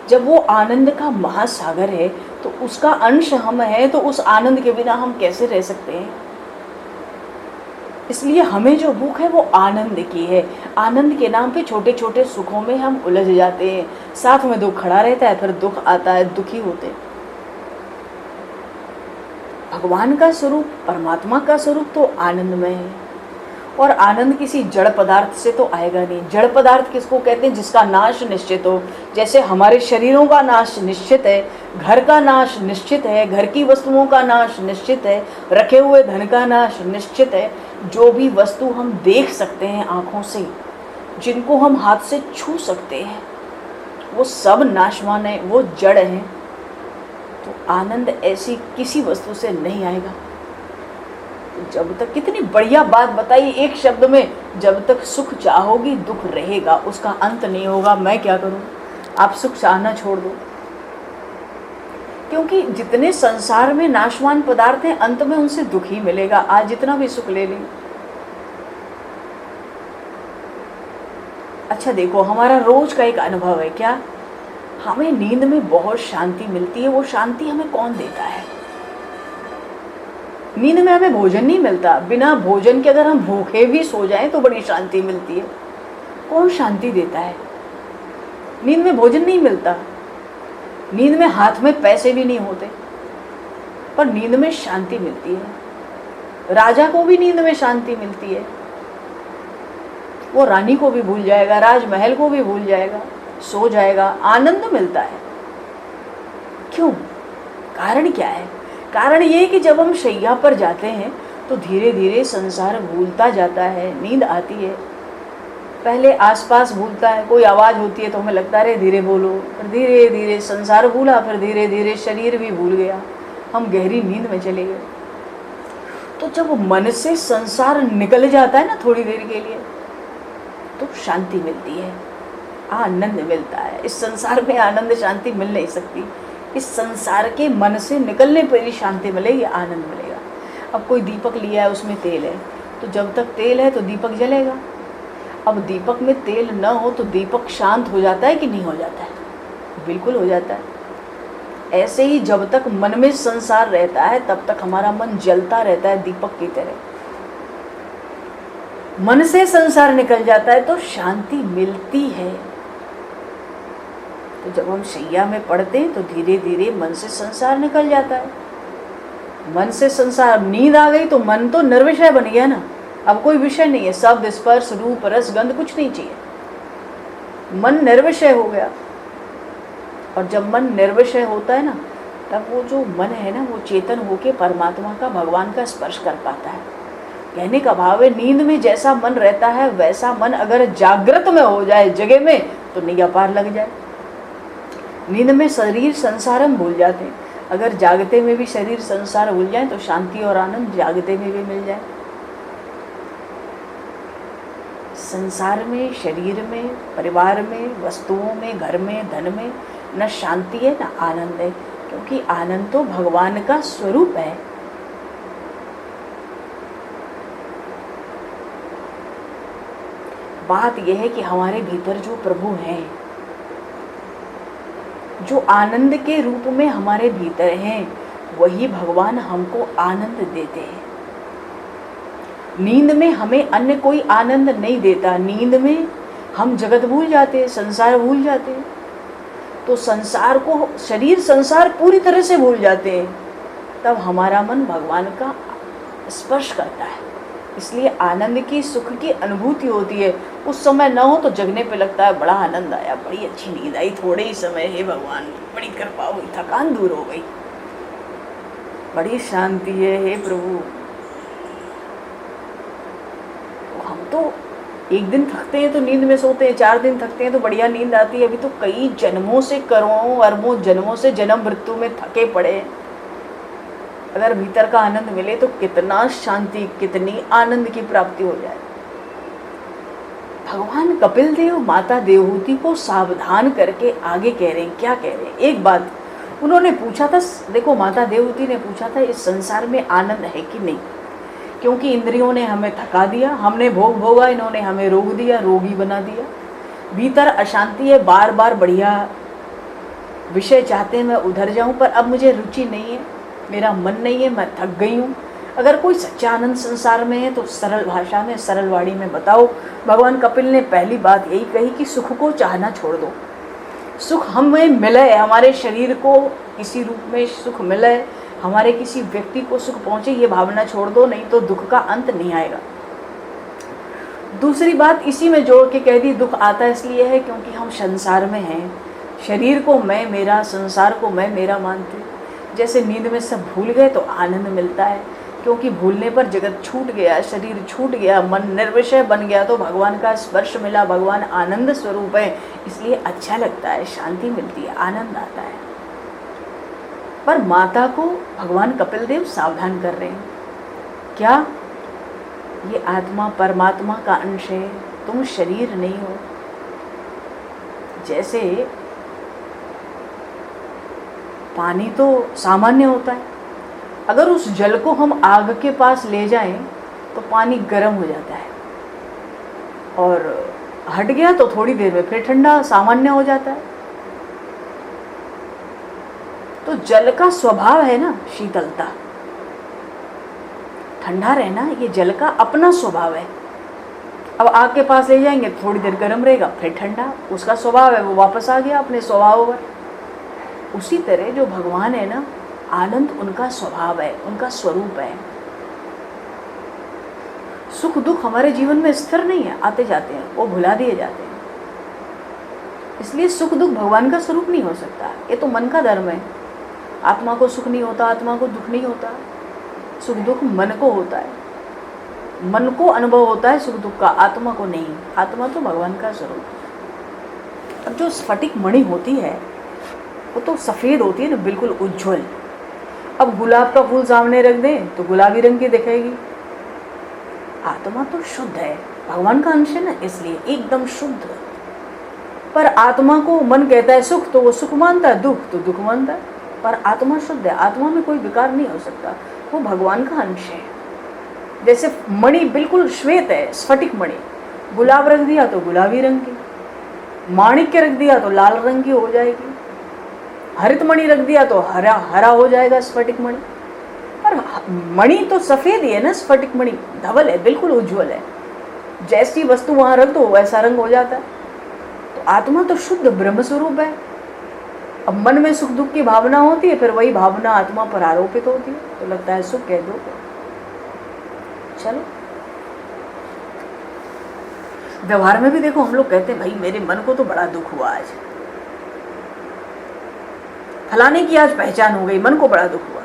जब वो आनंद का महासागर है तो उसका अंश हम हैं, तो उस आनंद के बिना हम कैसे रह सकते हैं? इसलिए हमें जो भूख है वो आनंद की है। आनंद के नाम पे छोटे छोटे सुखों में हम उलझ जाते हैं, साथ में दुख खड़ा रहता है, फिर दुख आता है, दुखी होते। भगवान का स्वरूप, परमात्मा का स्वरूप तो आनंदमय है, और आनंद किसी जड़ पदार्थ से तो आएगा नहीं। जड़ पदार्थ किसको कहते हैं? जिसका नाश निश्चित हो। जैसे हमारे शरीरों का नाश निश्चित है, घर का नाश निश्चित है, घर की वस्तुओं का नाश निश्चित है, रखे हुए धन का नाश निश्चित है। जो भी वस्तु हम देख सकते हैं आँखों से, जिनको हम हाथ से छू सकते हैं, वो सब नाशवान है, वो जड़ हैं। तो आनंद ऐसी किसी वस्तु से नहीं आएगा। जब तक, कितनी बढ़िया बात बताई एक शब्द में, जब तक सुख चाहोगी दुख रहेगा, उसका अंत नहीं होगा। मैं क्या करूं? आप सुख चाहना छोड़ दो, क्योंकि जितने संसार में नाशवान पदार्थ हैं, अंत में उनसे दुख ही मिलेगा। आज जितना भी सुख ले लें। अच्छा देखो, हमारा रोज का एक अनुभव है, क्या हमें नींद में बहुत शांति मिलती है। वो शांति हमें कौन देता है? नींद में हमें भोजन नहीं मिलता, बिना भोजन के अगर हम भूखे भी सो जाएं तो बड़ी शांति मिलती है। कौन शांति देता है? नींद में भोजन नहीं मिलता, नींद में हाथ में पैसे भी नहीं होते, पर नींद में शांति मिलती है। राजा को भी नींद में शांति मिलती है, वो रानी को भी भूल जाएगा, राजमहल को भी भूल जाएगा, सो जाएगा, आनंद मिलता है। क्यों? कारण क्या है? कारण ये कि जब हम शैया पर जाते हैं तो धीरे धीरे संसार भूलता जाता है, नींद आती है। पहले आसपास भूलता है, कोई आवाज़ होती है तो हमें लगता है धीरे बोलो, फिर धीरे धीरे संसार भूला, फिर धीरे धीरे शरीर भी भूल गया, हम गहरी नींद में चले गए। तो जब मन से संसार निकल जाता है ना थोड़ी देर के लिए, तो शांति मिलती है, आनंद मिलता है। इस संसार में आनंद शांति मिल नहीं सकती। इस संसार के मन से निकलने पर ही शांति मिलेगी, आनंद मिलेगा। अब कोई दीपक लिया है, उसमें तेल है, तो जब तक तेल है तो दीपक जलेगा। अब दीपक में तेल न हो तो दीपक शांत हो जाता है कि नहीं हो जाता है? बिल्कुल हो जाता है। ऐसे ही जब तक मन में संसार रहता है तब तक हमारा मन जलता रहता है दीपक की तरह। मन से संसार निकल जाता है तो शांति मिलती है। तो जब हम शैया में पड़ते हैं तो धीरे धीरे मन से संसार निकल जाता है। मन से संसार, नींद आ गई तो मन तो निर्विषय बन गया ना, अब कोई विषय नहीं है, शब्द स्पर्श रूप रस गंध कुछ नहीं चाहिए, मन निर्विषय हो गया। और जब मन निर्विषय होता है ना, तब वो जो मन है ना, वो चेतन होके परमात्मा का, भगवान का स्पर्श कर पाता है। कहने का भाव है, नींद में जैसा मन रहता है वैसा मन अगर जागृत में हो जाए, जगह में, तो नैया पार लग जाए। नींद में शरीर संसार हम भूल जाते हैं, अगर जागते में भी शरीर संसार भूल जाए तो शांति और आनंद जागते में भी मिल जाए। संसार में, शरीर में, परिवार में, वस्तुओं में, घर में, धन में न शांति है न आनंद है, क्योंकि आनंद तो भगवान का स्वरूप है। बात यह है कि हमारे भीतर जो प्रभु हैं, जो आनंद के रूप में हमारे भीतर हैं, वही भगवान हमको आनंद देते हैं। नींद में हमें अन्य कोई आनंद नहीं देता। नींद में हम जगत भूल जाते हैं, संसार भूल जाते हैं। तो संसार को, शरीर संसार पूरी तरह से भूल जाते हैं, तब हमारा मन भगवान का स्पर्श करता है। इसलिए आनंद की, सुख की अनुभूति होती है। उस समय न हो तो जगने पे लगता है बड़ा आनंद आया, बड़ी अच्छी नींद आई, थोड़े ही समय, हे भगवान बड़ी कृपा हुई, थकान दूर हो गई, बड़ी शांति है, हे प्रभु। तो हम तो एक दिन थकते हैं तो नींद में सोते हैं, 4 दिन थकते हैं तो बढ़िया नींद आती है। अभी तो कई जन्मों से, करोड़ों अरबों जन्मों से जन्म मृत्यु में थके पड़े हैं। अगर भीतर का आनंद मिले तो कितना शांति, कितनी आनंद की प्राप्ति हो जाए। भगवान कपिल देव माता देवहूति को सावधान करके आगे कह रहे हैं। क्या कह रहे हैं? एक बात उन्होंने पूछा था, देखो माता देवहूति ने पूछा था इस संसार में आनंद है कि नहीं, क्योंकि इंद्रियों ने हमें थका दिया, हमने भोग भोगा, इन्होंने हमें रोग दिया, रोगी बना दिया। भीतर अशांति है, बार बार बढ़िया विषय चाहते हैं मैं उधर जाऊं, पर अब मुझे रुचि नहीं है, मेरा मन नहीं है, मैं थक गई हूँ। अगर कोई सच्चा आनंद संसार में है तो सरल भाषा में, सरल वाणी में बताओ। भगवान कपिल ने पहली बात यही कही कि सुख को चाहना छोड़ दो। सुख हमें मिले, हमारे शरीर को किसी रूप में सुख मिले, हमारे किसी व्यक्ति को सुख पहुंचे, ये भावना छोड़ दो, नहीं तो दुख का अंत नहीं आएगा। दूसरी बात इसी में जोड़ के कह दी, दुख आता इसलिए है क्योंकि हम संसार में हैं। शरीर को मैं मेरा, संसार को मैं मेरा मानते। जैसे नींद में सब भूल गए तो आनंद मिलता है, क्योंकि भूलने पर जगत छूट गया, शरीर छूट गया, मन निर्विषय बन गया, तो भगवान का स्पर्श मिला, भगवान आनंद स्वरूप है, इसलिए अच्छा लगता है, शांति मिलती है, आनंद आता है। पर माता को भगवान कपिल देव सावधान कर रहे हैं। क्या? ये आत्मा परमात्मा का अंश है, तुम शरीर नहीं हो। जैसे पानी तो सामान्य होता है, अगर उस जल को हम आग के पास ले जाएं तो पानी गर्म हो जाता है, और हट गया तो थोड़ी देर में फिर ठंडा सामान्य हो जाता है। तो जल का स्वभाव है ना शीतलता, ठंडा रहना, ये जल का अपना स्वभाव है। अब आग के पास ले जाएंगे थोड़ी देर गर्म रहेगा, फिर ठंडा, उसका स्वभाव है, वो वापस आ गया अपने स्वभाव पर। उसी तरह जो भगवान है ना, आनंद उनका स्वभाव है, उनका स्वरूप है। सुख दुख हमारे जीवन में स्थिर नहीं है, आते जाते हैं, वो भुला दिए जाते हैं। इसलिए सुख दुख भगवान का स्वरूप नहीं हो सकता, ये तो मन का धर्म है। आत्मा को सुख नहीं होता, आत्मा को दुख नहीं होता। सुख दुख मन को होता है, मन को अनुभव होता है सुख दुख का, आत्मा को नहीं। आत्मा तो भगवान का स्वरूप। अब जो स्फटिक मणि होती है वो तो सफ़ेद होती है ना, बिल्कुल उज्ज्वल। अब गुलाब का फूल सामने रख दें तो गुलाबी रंग की दिखेगी। आत्मा तो शुद्ध है, भगवान का अंश है ना, इसलिए एकदम शुद्ध। पर आत्मा को मन कहता है सुख तो वो सुख मानता है, दुख तो दुख मानता है, पर आत्मा शुद्ध है, आत्मा में कोई विकार नहीं हो सकता, वो भगवान का अंश है। जैसे मणि बिल्कुल श्वेत है, स्फटिक मणि, गुलाब रख दिया तो गुलाबी रंग की, माणिक्य रख दिया तो लाल रंग की हो जाएगी, हरित मणि रख दिया तो हरा हरा हो जाएगा स्फटिक मणि। पर मणि तो सफ़ेद ही है ना, स्फटिक मणि धवल है, बिल्कुल उज्ज्वल है, जैसी वस्तु वहाँ रख दो वैसा रंग हो जाता है। तो आत्मा तो शुद्ध ब्रह्म स्वरूप है। अब मन में सुख दुख की भावना होती है, फिर वही भावना आत्मा पर आरोपित होती है, तो लगता है सुख कह दो। चलो व्यवहार में भी देखो, हम लोग कहते हैं भाई मेरे मन को तो बड़ा दुख हुआ आज, फलाने की आज पहचान हो गई, मन को बड़ा दुख हुआ।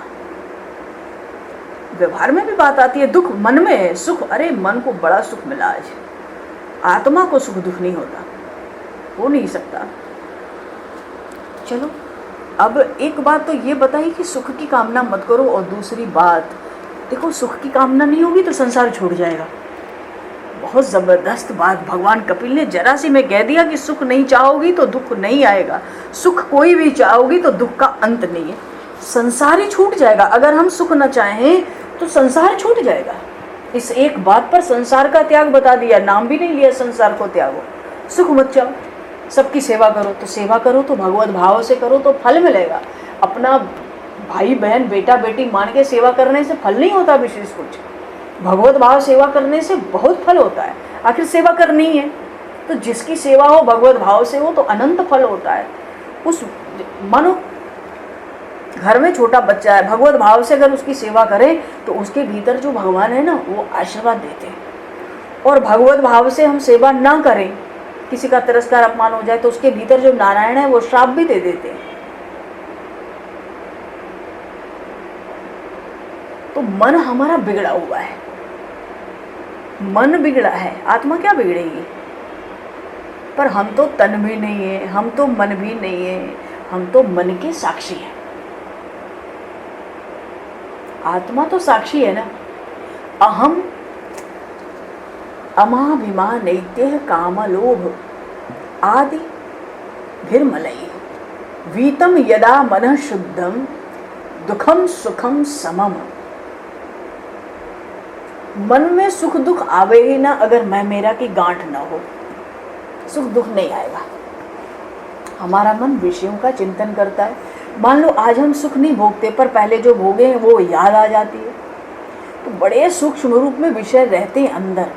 व्यवहार में भी बात आती है, दुख मन में है, सुख अरे मन को बड़ा सुख मिला आज। आत्मा को सुख दुख नहीं होता, हो नहीं सकता। चलो अब एक बात तो ये बताई कि सुख की कामना मत करो, और दूसरी बात देखो, सुख की कामना नहीं होगी तो संसार छूट जाएगा। बहुत ज़बरदस्त बात भगवान कपिल ने जरा सी में कह दिया कि सुख नहीं चाहोगी तो दुख नहीं आएगा, सुख कोई भी चाहोगी तो दुख का अंत नहीं है, संसार ही छूट जाएगा। अगर हम सुख न चाहें तो संसार छूट जाएगा। इस एक बात पर संसार का त्याग बता दिया, नाम भी नहीं लिया संसार को त्यागो। सुख मत चाहो, सबकी सेवा करो, तो सेवा करो तो भगवत भाव से करो तो फल मिलेगा। अपना भाई बहन बेटा बेटी मान के सेवा करने से फल नहीं होता विशेष कुछ, भगवत भाव सेवा करने से बहुत फल होता है। आखिर सेवा करनी है तो जिसकी सेवा हो भगवत भाव से हो तो अनंत फल होता है। उस मानो घर में छोटा बच्चा है, भगवत भाव से अगर उसकी सेवा करें तो उसके भीतर जो भगवान है ना वो आशीर्वाद देते हैं। और भगवत भाव से हम सेवा ना करें, किसी का तिरस्कार अपमान हो जाए तो उसके भीतर जो नारायण है वो श्राप भी दे देते हैं। तो मन हमारा बिगड़ा हुआ है, मन बिगड़ा है, आत्मा क्या बिगड़ेगी। पर हम तो तन भी नहीं है, हम तो मन भी नहीं है, हम तो मन के साक्षी हैं। आत्मा तो साक्षी है ना। अहम अमाभिमानैत्य कामलोभ आदि भिर्मलैः वीतम यदा मनः शुद्धम दुखम सुखम समम। मन में सुख दुख आवे ही ना अगर मैं मेरा की गांठ ना हो, सुख दुख नहीं आएगा। हमारा मन विषयों का चिंतन करता है। मान लो आज हम सुख नहीं भोगते पर पहले जो भोगे हैं वो याद आ जाती है, तो बड़े सूक्ष्म रूप में विषय रहते हैं अंदर,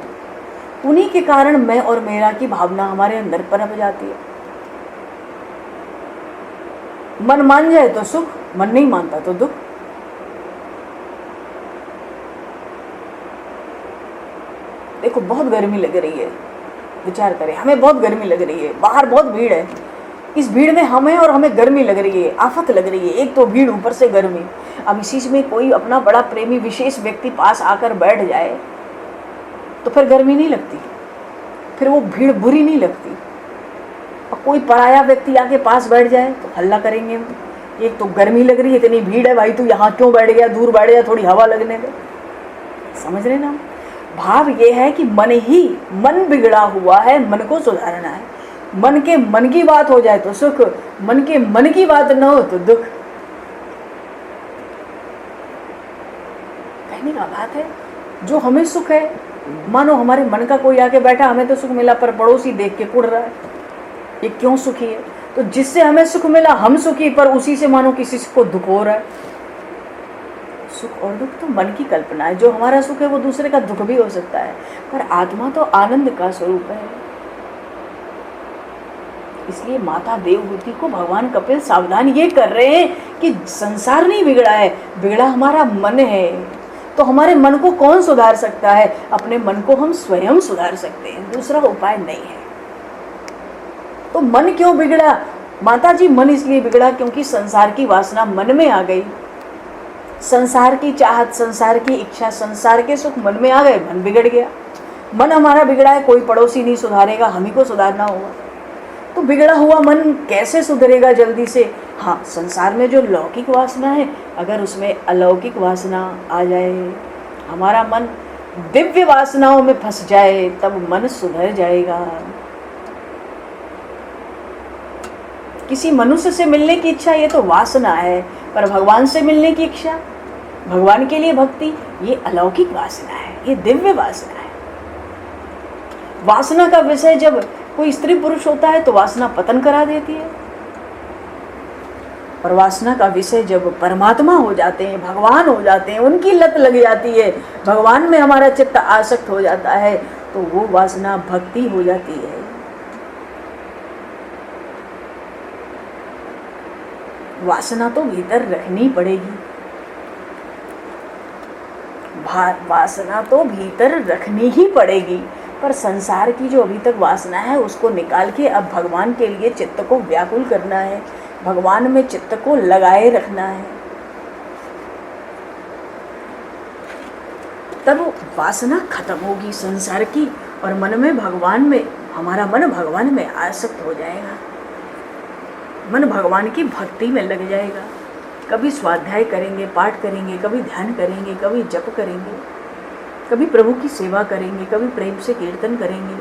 उन्हीं के कारण मैं और मेरा की भावना हमारे अंदर पनप जाती है। मन मान जाए तो सुख, मन नहीं मानता तो दुख। देखो बहुत गर्मी लग रही है, विचार करें, हमें बहुत गर्मी लग रही है, बाहर बहुत भीड़ है, इस भीड़ में हमें और हमें गर्मी लग रही है, आफत लग रही है। एक तो भीड़ ऊपर से गर्मी। अब इसी में कोई अपना बड़ा प्रेमी विशेष व्यक्ति पास आकर बैठ जाए तो फिर गर्मी नहीं लगती, फिर वो भीड़ बुरी नहीं लगती। और कोई पराया व्यक्ति आके पास बैठ जाए तो हल्ला करेंगे। एक तो गर्मी लग रही है, इतनी भीड़ है, भाई तू यहाँ क्यों बैठ गया, दूर बैठ गया, थोड़ी हवा लगने दे। समझ रहे ना। भाव ये है कि मन बिगड़ा हुआ है, मन को सुधारना है। मन के मन की बात हो जाए तो सुख, मन के मन की बात न हो तो दुख। कहने का बात है जो हमें सुख है, मानो हमारे मन का कोई आके बैठा, हमें तो सुख मिला पर पड़ोसी देख के कुड़ रहा है, ये क्यों सुखी है। तो जिससे हमें सुख मिला हम सुखी, पर उसी से मानो किसी को दुख हो रहा है। सुख और दुख तो मन की कल्पना है। जो हमारा सुख है वो दूसरे का दुख भी हो सकता है, पर आत्मा तो आनंद का स्वरूप है। इसलिए माता देवहूति को भगवान कपिल सावधान ये कर रहे हैं कि संसार नहीं बिगड़ा है, बिगड़ा हमारा मन है। तो हमारे मन को कौन सुधार सकता है? अपने मन को हम स्वयं सुधार सकते हैं, दूसरा उपाय नहीं है। तो मन क्यों बिगड़ा? माता जी मन इसलिए बिगड़ा क्योंकि संसार की वासना मन में आ गई। संसार की चाहत, संसार की इच्छा, संसार के सुख मन में आ गए, मन बिगड़ गया। मन हमारा बिगड़ा है, कोई पड़ोसी नहीं सुधारेगा, हम ही को सुधारना होगा। तो बिगड़ा हुआ मन कैसे सुधरेगा जल्दी से? हाँ, संसार में जो लौकिक वासना है, अगर उसमें अलौकिक वासना आ जाए, हमारा मन दिव्य वासनाओं में फंस जाए, तब मन सुधर जाएगा। किसी मनुष्य से मिलने की इच्छा, ये तो वासना है, पर भगवान से मिलने की इच्छा, भगवान के लिए भक्ति, ये अलौकिक वासना है, ये दिव्य वासना है। वासना का विषय जब कोई स्त्री पुरुष होता है तो वासना पतन करा देती है, और वासना का विषय जब परमात्मा हो जाते हैं, भगवान हो जाते हैं, उनकी लत लग जाती है, भगवान में हमारा चित्त आसक्त हो जाता है, तो वो वासना भक्ति हो जाती है। वासना तो भीतर रखनी पड़ेगी, वासना तो भीतर रखनी ही पड़ेगी, पर संसार की जो अभी तक वासना है उसको निकाल के अब भगवान के लिए चित्त को व्याकुल करना है, भगवान में चित्त को लगाए रखना है। तब वासना खत्म होगी संसार की, और मन में भगवान में, हमारा मन भगवान में आसक्त हो जाएगा, मन भगवान की भक्ति में लग जाएगा। कभी स्वाध्याय करेंगे, पाठ करेंगे, कभी ध्यान करेंगे, कभी जप करेंगे, कभी प्रभु की सेवा करेंगे, कभी प्रेम से कीर्तन करेंगे।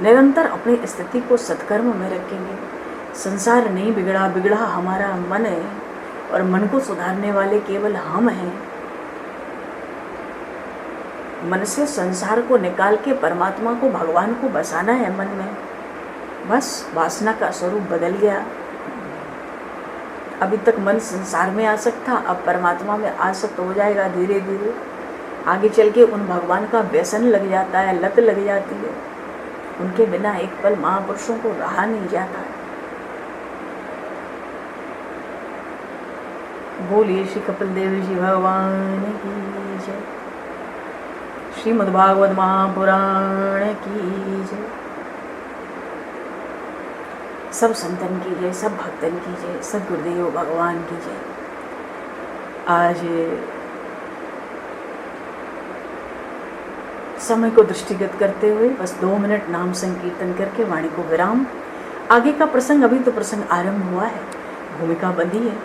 निरंतर अपनी स्थिति को सत्कर्म में रखेंगे। संसार नहीं बिगड़ा, बिगड़ा हमारा मन है, और मन को सुधारने वाले केवल हम हैं। मन से संसार को निकाल के परमात्मा को, भगवान को बसाना है मन में। बस वासना का स्वरूप बदल गया। अभी तक मन संसार में आसक्त था, अब परमात्मा में आसक्त हो जाएगा। धीरे धीरे आगे चल के उन भगवान का व्यसन लग जाता है, लत लग जाती है। उनके बिना एक पल महापुरुषों को रहा नहीं जाता है। बोलिए श्री कपिल देव जी भगवान की जय। श्रीमद्भागवत महापुराण की जय। सब संतन की जय, सब भक्तन की जय, सद्गुरुदेव भगवान की जय। आज समय को दृष्टिगत करते हुए बस 2 मिनट नाम संकीर्तन करके वाणी को विराम। आगे का प्रसंग, अभी तो प्रसंग आरंभ हुआ है, भूमिका बंधी है,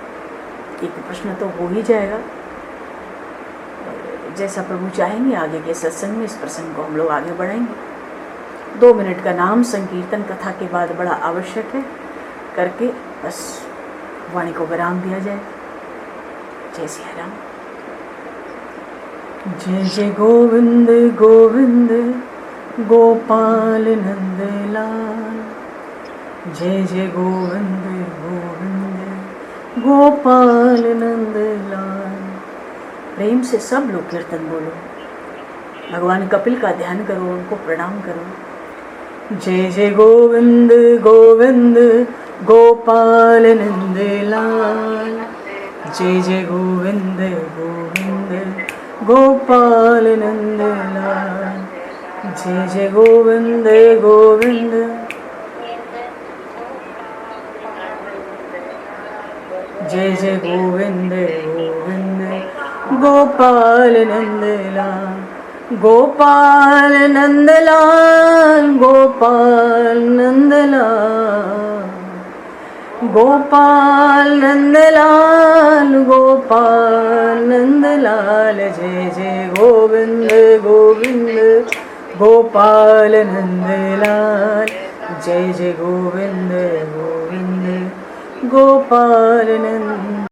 एक प्रश्न तो हो ही जाएगा। जैसा प्रभु चाहेंगे आगे के सत्संग में इस प्रसंग को हम लोग आगे बढ़ाएंगे। 2 मिनट का नाम संकीर्तन कथा के बाद बड़ा आवश्यक है, करके बस वाणी को विराम दिया जाए। जय सिया राम। जय जय गोविंद गोविंद गोपाल नंद लाल। जय जय गोविंद गोविंद गोपाल नंद लाल। प्रेम से सब लोग कीर्तन बोलो, भगवान कपिल का ध्यान करो, उनको प्रणाम करो। जय जय गोविंद गोविंद गोपाल नंद लाल। जय जय गोविंद गोविंद गोपाल नंद लाल। जय जय गोविंद गोविंद जय जय गोविंद गोविंद गोपाल नंद लाल। गोपाल नंद लाल, गोपाल नंद लाल, गोपाल नंद लाल, गोपाल नंद लाल। जय जय गोविंद गोविंद गोपाल नंद लाल। जय जय गोविंद गोविंद गोपाल नंद